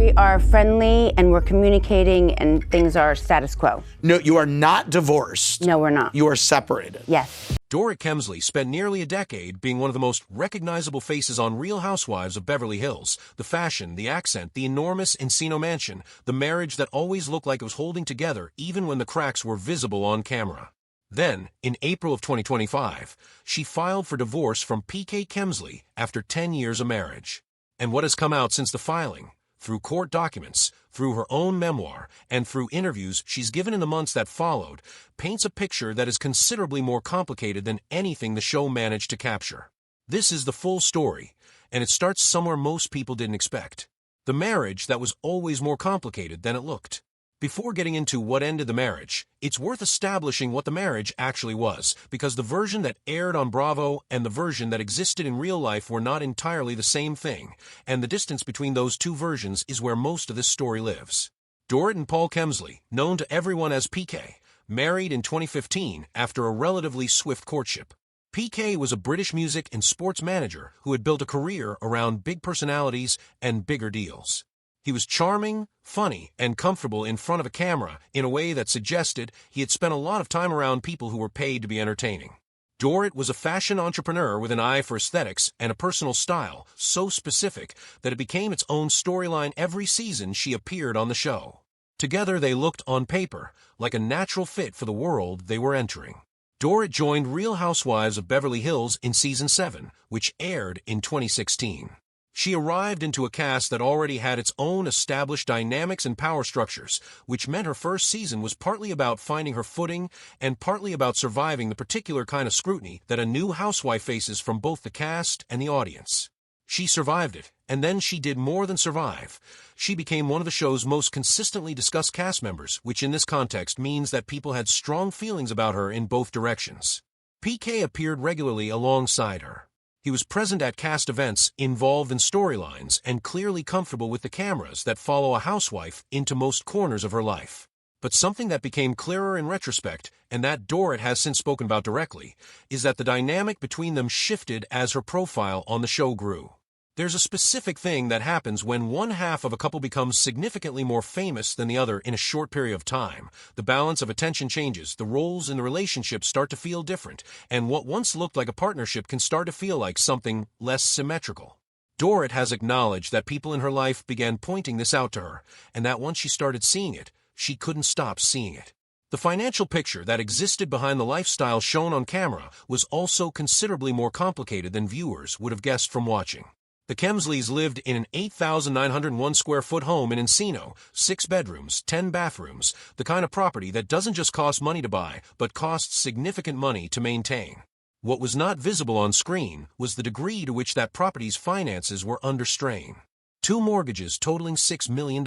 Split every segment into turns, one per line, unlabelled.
We are friendly and we're communicating and things are status quo.
No, you are not divorced.
No, we're not.
You are separated.
Yes.
Dorit Kemsley spent nearly a decade being one of the most recognizable faces on Real Housewives of Beverly Hills. The fashion, the accent, the enormous Encino mansion, the marriage that always looked like it was holding together even when the cracks were visible on camera. Then, in April of 2025, she filed for divorce from PK Kemsley after 10 years of marriage. And what has come out since the filing? Through court documents, through her own memoir, and through interviews she's given in the months that followed, paints a picture that is considerably more complicated than anything the show managed to capture. This is the full story, and it starts somewhere most people didn't expect. The marriage that was always more complicated than it looked. Before getting into what ended the marriage, it's worth establishing what the marriage actually was, because the version that aired on Bravo and the version that existed in real life were not entirely the same thing, and the distance between those two versions is where most of this story lives. Dorit and Paul Kemsley, known to everyone as PK, married in 2015 after a relatively swift courtship. PK was a British music and sports manager who had built a career around big personalities and bigger deals. He was charming, funny, and comfortable in front of a camera in a way that suggested he had spent a lot of time around people who were paid to be entertaining. Dorit was a fashion entrepreneur with an eye for aesthetics and a personal style so specific that it became its own storyline every season she appeared on the show. Together they looked, on paper, like a natural fit for the world they were entering. Dorit joined Real Housewives of Beverly Hills in Season 7, which aired in 2016. She arrived into a cast that already had its own established dynamics and power structures, which meant her first season was partly about finding her footing and partly about surviving the particular kind of scrutiny that a new housewife faces from both the cast and the audience. She survived it, and then she did more than survive. She became one of the show's most consistently discussed cast members, which in this context means that people had strong feelings about her in both directions. PK appeared regularly alongside her. He was present at cast events, involved in storylines, and clearly comfortable with the cameras that follow a housewife into most corners of her life. But something that became clearer in retrospect, and that Dorit has since spoken about directly, is that the dynamic between them shifted as her profile on the show grew. There's a specific thing that happens when one half of a couple becomes significantly more famous than the other in a short period of time. The balance of attention changes, the roles in the relationship start to feel different, and what once looked like a partnership can start to feel like something less symmetrical. Dorit has acknowledged that people in her life began pointing this out to her, and that once she started seeing it, she couldn't stop seeing it. The financial picture that existed behind the lifestyle shown on camera was also considerably more complicated than viewers would have guessed from watching. The Kemsleys lived in an 8,901 square foot home in Encino, 6 bedrooms, 10 bathrooms, the kind of property that doesn't just cost money to buy, but costs significant money to maintain. What was not visible on screen was the degree to which that property's finances were under strain. 2 mortgages totaling $6 million.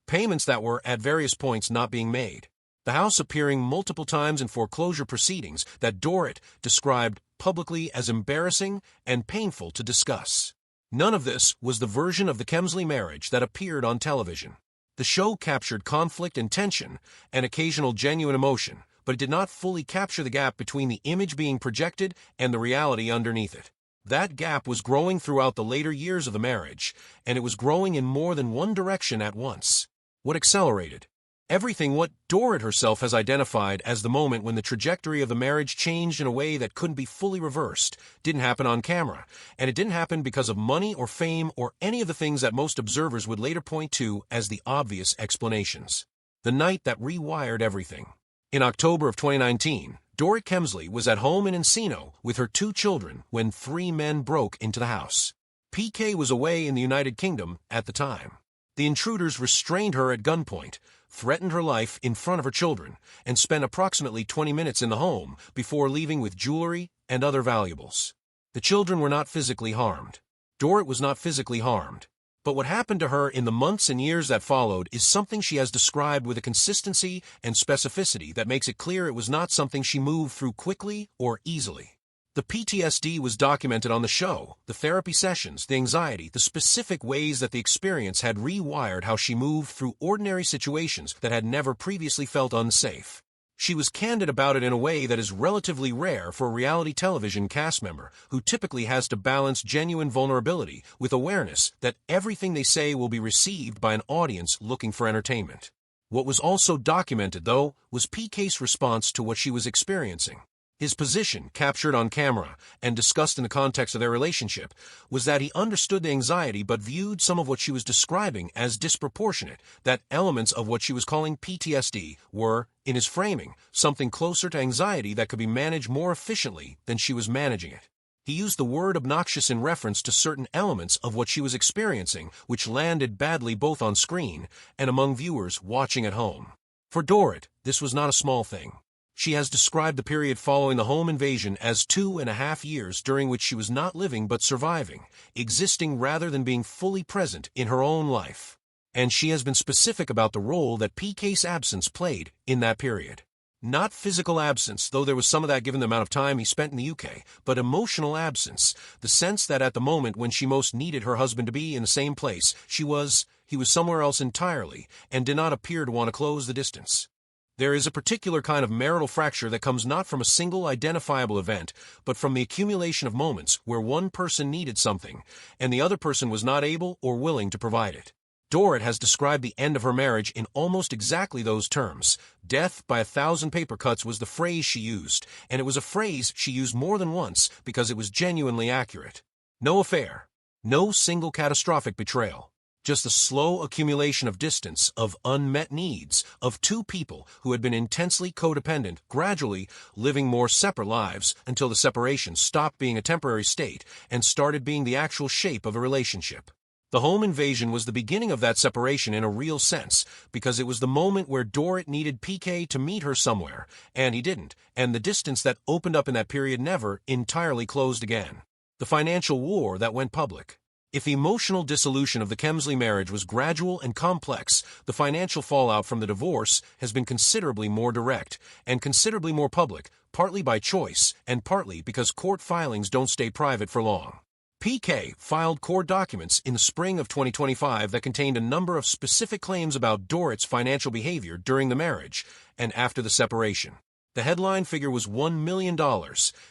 Payments that were, at various points, not being made. The house appearing multiple times in foreclosure proceedings that Dorit described publicly as embarrassing and painful to discuss. None of this was the version of the Kemsley marriage that appeared on television. The show captured conflict and tension and occasional genuine emotion, but it did not fully capture the gap between the image being projected and the reality underneath it. That gap was growing throughout the later years of the marriage, and it was growing in more than one direction at once. What accelerated? Everything what Dorit herself has identified as the moment when the trajectory of the marriage changed in a way that couldn't be fully reversed didn't happen on camera, and it didn't happen because of money or fame or any of the things that most observers would later point to as the obvious explanations. The night that rewired everything. In October of 2019, Dorit Kemsley was at home in Encino with her 2 children when 3 men broke into the house. PK was away in the United Kingdom at the time. The intruders restrained her at gunpoint, threatened her life in front of her children, and spent approximately 20 minutes in the home before leaving with jewelry and other valuables. The children were not physically harmed. Dorit was not physically harmed. But what happened to her in the months and years that followed is something she has described with a consistency and specificity that makes it clear it was not something she moved through quickly or easily. The PTSD was documented on the show, the therapy sessions, the anxiety, the specific ways that the experience had rewired how she moved through ordinary situations that had never previously felt unsafe. She was candid about it in a way that is relatively rare for a reality television cast member who typically has to balance genuine vulnerability with awareness that everything they say will be received by an audience looking for entertainment. What was also documented, though, was PK's response to what she was experiencing. His position, captured on camera and discussed in the context of their relationship, was that he understood the anxiety but viewed some of what she was describing as disproportionate, that elements of what she was calling PTSD were, in his framing, something closer to anxiety that could be managed more efficiently than she was managing it. He used the word obnoxious in reference to certain elements of what she was experiencing, which landed badly both on screen and among viewers watching at home. For Dorit, this was not a small thing. She has described the period following the home invasion as 2.5 years during which she was not living but surviving, existing rather than being fully present in her own life. And she has been specific about the role that PK's absence played in that period. Not physical absence, though there was some of that given the amount of time he spent in the UK, but emotional absence, the sense that at the moment when she most needed her husband to be in the same place, he was somewhere else entirely, and did not appear to want to close the distance. There is a particular kind of marital fracture that comes not from a single identifiable event, but from the accumulation of moments where one person needed something, and the other person was not able or willing to provide it. Dorit has described the end of her marriage in almost exactly those terms. Death by 1,000 paper cuts was the phrase she used, and it was a phrase she used more than once because it was genuinely accurate. No affair. No single catastrophic betrayal. Just the slow accumulation of distance, of unmet needs, of two people who had been intensely codependent, gradually living more separate lives until the separation stopped being a temporary state and started being the actual shape of a relationship. The home invasion was the beginning of that separation in a real sense, because it was the moment where Dorit needed PK to meet her somewhere, and he didn't, and the distance that opened up in that period never entirely closed again. The financial war that went public. If the emotional dissolution of the Kemsley marriage was gradual and complex, the financial fallout from the divorce has been considerably more direct and considerably more public, partly by choice and partly because court filings don't stay private for long. PK filed court documents in the spring of 2025 that contained a number of specific claims about Dorit's financial behavior during the marriage and after the separation. The headline figure was $1 million,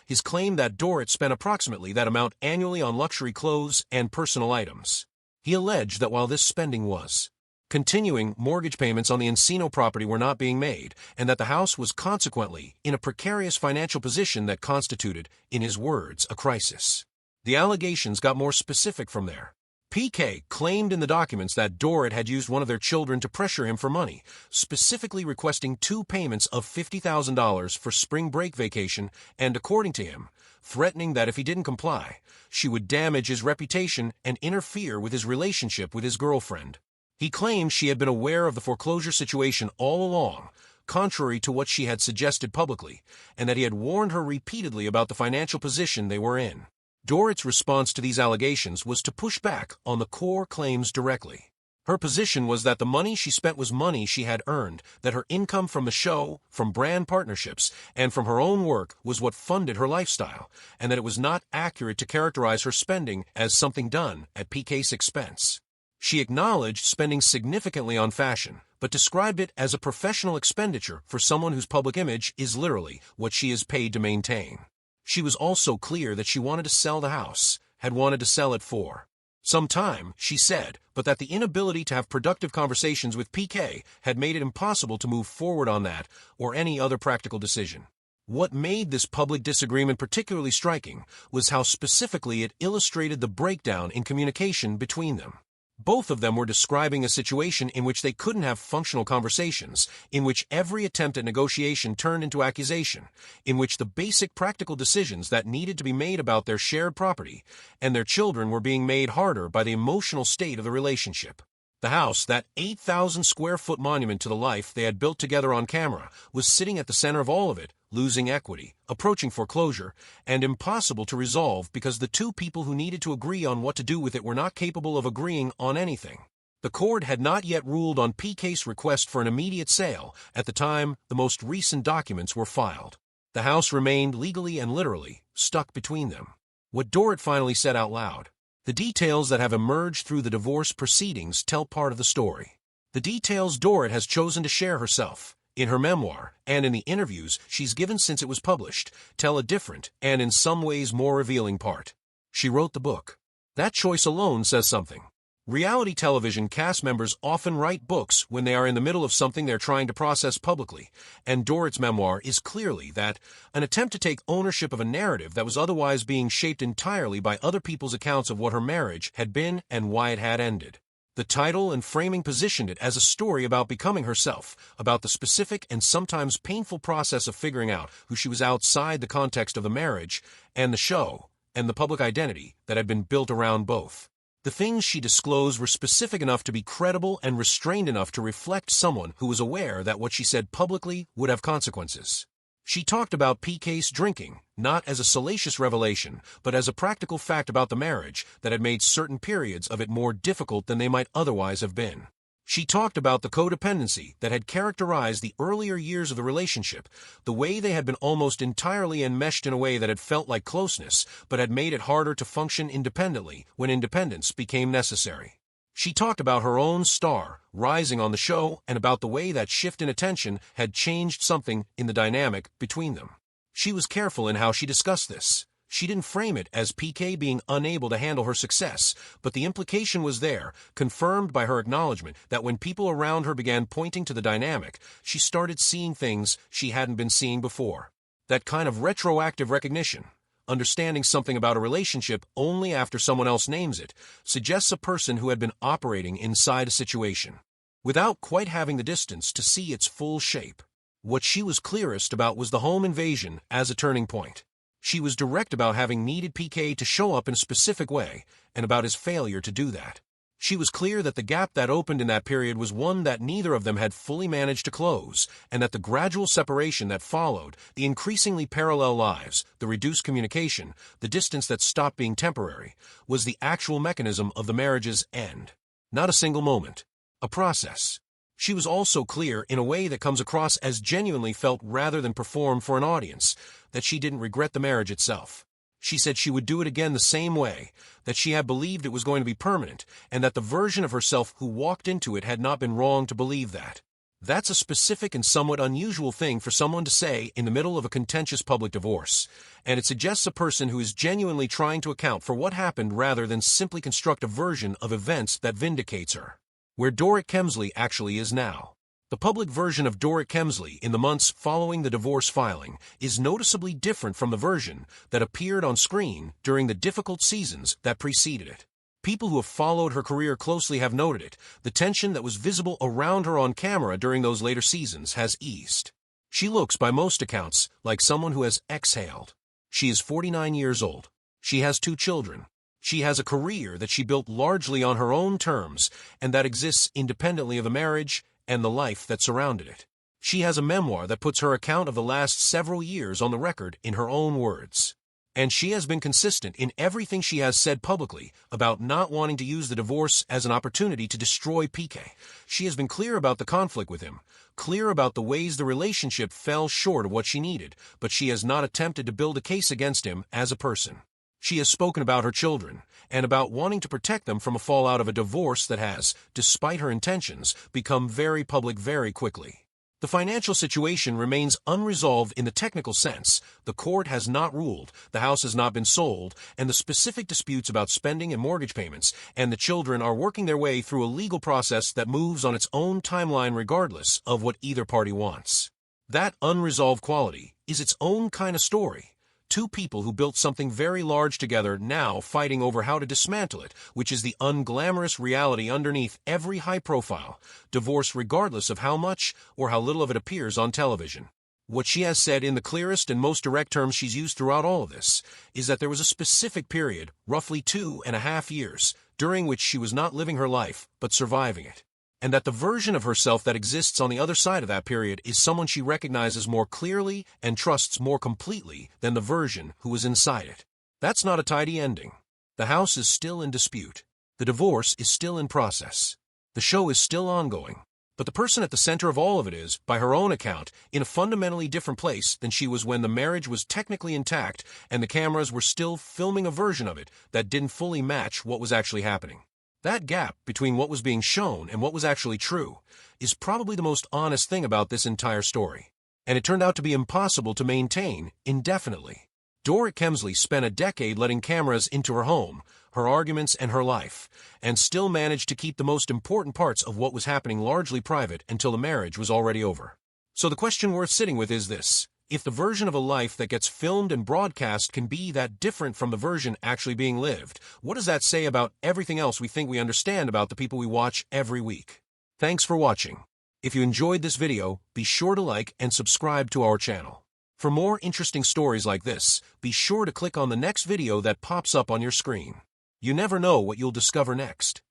his claim that Dorit spent approximately that amount annually on luxury clothes and personal items. He alleged that while this spending was continuing, mortgage payments on the Encino property were not being made, and that the house was consequently in a precarious financial position that constituted, in his words, a crisis. The allegations got more specific from there. PK claimed in the documents that Dorit had used one of their children to pressure him for money, specifically requesting 2 payments of $50,000 for spring break vacation and, according to him, threatening that if he didn't comply, she would damage his reputation and interfere with his relationship with his girlfriend. He claimed she had been aware of the foreclosure situation all along, contrary to what she had suggested publicly, and that he had warned her repeatedly about the financial position they were in. Dorit's response to these allegations was to push back on the core claims directly. Her position was that the money she spent was money she had earned, that her income from the show, from brand partnerships, and from her own work was what funded her lifestyle, and that it was not accurate to characterize her spending as something done at PK's expense. She acknowledged spending significantly on fashion, but described it as a professional expenditure for someone whose public image is literally what she is paid to maintain. She was also clear that she wanted to sell the house, had wanted to sell it for some time, she said, but that the inability to have productive conversations with PK had made it impossible to move forward on that or any other practical decision. What made this public disagreement particularly striking was how specifically it illustrated the breakdown in communication between them. Both of them were describing a situation in which they couldn't have functional conversations, in which every attempt at negotiation turned into accusation, in which the basic practical decisions that needed to be made about their shared property and their children were being made harder by the emotional state of the relationship. The house, that 8,000-square-foot monument to the life they had built together on camera, was sitting at the center of all of it, losing equity, approaching foreclosure, and impossible to resolve because the two people who needed to agree on what to do with it were not capable of agreeing on anything. The court had not yet ruled on PK's request for an immediate sale at the time the most recent documents were filed. The house remained legally and literally stuck between them. What Dorit finally said out loud. The details that have emerged through the divorce proceedings tell part of the story. The details Dorit has chosen to share herself, in her memoir, and in the interviews she's given since it was published, tell a different, and in some ways more revealing part. She wrote the book. That choice alone says something. Reality television cast members often write books when they are in the middle of something they're trying to process publicly, and Dorit's memoir is clearly that, an attempt to take ownership of a narrative that was otherwise being shaped entirely by other people's accounts of what her marriage had been and why it had ended. The title and framing positioned it as a story about becoming herself, about the specific and sometimes painful process of figuring out who she was outside the context of the marriage and the show, and the public identity that had been built around both. The things she disclosed were specific enough to be credible and restrained enough to reflect someone who was aware that what she said publicly would have consequences. She talked about PK's drinking, not as a salacious revelation, but as a practical fact about the marriage that had made certain periods of it more difficult than they might otherwise have been. She talked about the codependency that had characterized the earlier years of the relationship, the way they had been almost entirely enmeshed in a way that had felt like closeness, but had made it harder to function independently when independence became necessary. She talked about her own star rising on the show and about the way that shift in attention had changed something in the dynamic between them. She was careful in how she discussed this. She didn't frame it as PK being unable to handle her success, but the implication was there, confirmed by her acknowledgement that when people around her began pointing to the dynamic, she started seeing things she hadn't been seeing before. That kind of retroactive recognition, understanding something about a relationship only after someone else names it, suggests a person who had been operating inside a situation, without quite having the distance to see its full shape. What she was clearest about was the home invasion as a turning point. She was direct about having needed PK to show up in a specific way, and about his failure to do that. She was clear that the gap that opened in that period was one that neither of them had fully managed to close, and that the gradual separation that followed, the increasingly parallel lives, the reduced communication, the distance that stopped being temporary, was the actual mechanism of the marriage's end. Not a single moment. A process. She was also clear in a way that comes across as genuinely felt rather than performed for an audience, that she didn't regret the marriage itself. She said she would do it again the same way, that she had believed it was going to be permanent, and that the version of herself who walked into it had not been wrong to believe that. That's a specific and somewhat unusual thing for someone to say in the middle of a contentious public divorce, and it suggests a person who is genuinely trying to account for what happened rather than simply construct a version of events that vindicates her. Where Dorit Kemsley actually is now. The public version of Dorit Kemsley in the months following the divorce filing is noticeably different from the version that appeared on screen during the difficult seasons that preceded it. People who have followed her career closely have noted it. The tension that was visible around her on camera during those later seasons has eased. She looks, by most accounts, like someone who has exhaled. She is 49 years old. She has 2 children. She has a career that she built largely on her own terms and that exists independently of the marriage and the life that surrounded it. She has a memoir that puts her account of the last several years on the record in her own words. And she has been consistent in everything she has said publicly about not wanting to use the divorce as an opportunity to destroy PK. She has been clear about the conflict with him, clear about the ways the relationship fell short of what she needed, but she has not attempted to build a case against him as a person. She has spoken about her children, and about wanting to protect them from a fallout of a divorce that has, despite her intentions, become very public very quickly. The financial situation remains unresolved in the technical sense. The court has not ruled, the house has not been sold, and the specific disputes about spending and mortgage payments, and the children are working their way through a legal process that moves on its own timeline regardless of what either party wants. That unresolved quality is its own kind of story. 2 people who built something very large together now fighting over how to dismantle it, which is the unglamorous reality underneath every high-profile divorce regardless of how much or how little of it appears on television. What she has said in the clearest and most direct terms she's used throughout all of this is that there was a specific period, roughly 2.5 years, during which she was not living her life, but surviving it. And that the version of herself that exists on the other side of that period is someone she recognizes more clearly and trusts more completely than the version who is inside it. That's not a tidy ending. The house is still in dispute. The divorce is still in process. The show is still ongoing. But the person at the center of all of it is, by her own account, in a fundamentally different place than she was when the marriage was technically intact and the cameras were still filming a version of it that didn't fully match what was actually happening. That gap between what was being shown and what was actually true is probably the most honest thing about this entire story. And it turned out to be impossible to maintain indefinitely. Dorit Kemsley spent a decade letting cameras into her home, her arguments, and her life, and still managed to keep the most important parts of what was happening largely private until the marriage was already over. So the question worth sitting with is this: if the version of a life that gets filmed and broadcast can be that different from the version actually being lived, what does that say about everything else we think we understand about the people we watch every week? Thanks for watching. If you enjoyed this video, be sure to like and subscribe to our channel. For more interesting stories like this, be sure to click on the next video that pops up on your screen. You never know what you'll discover next.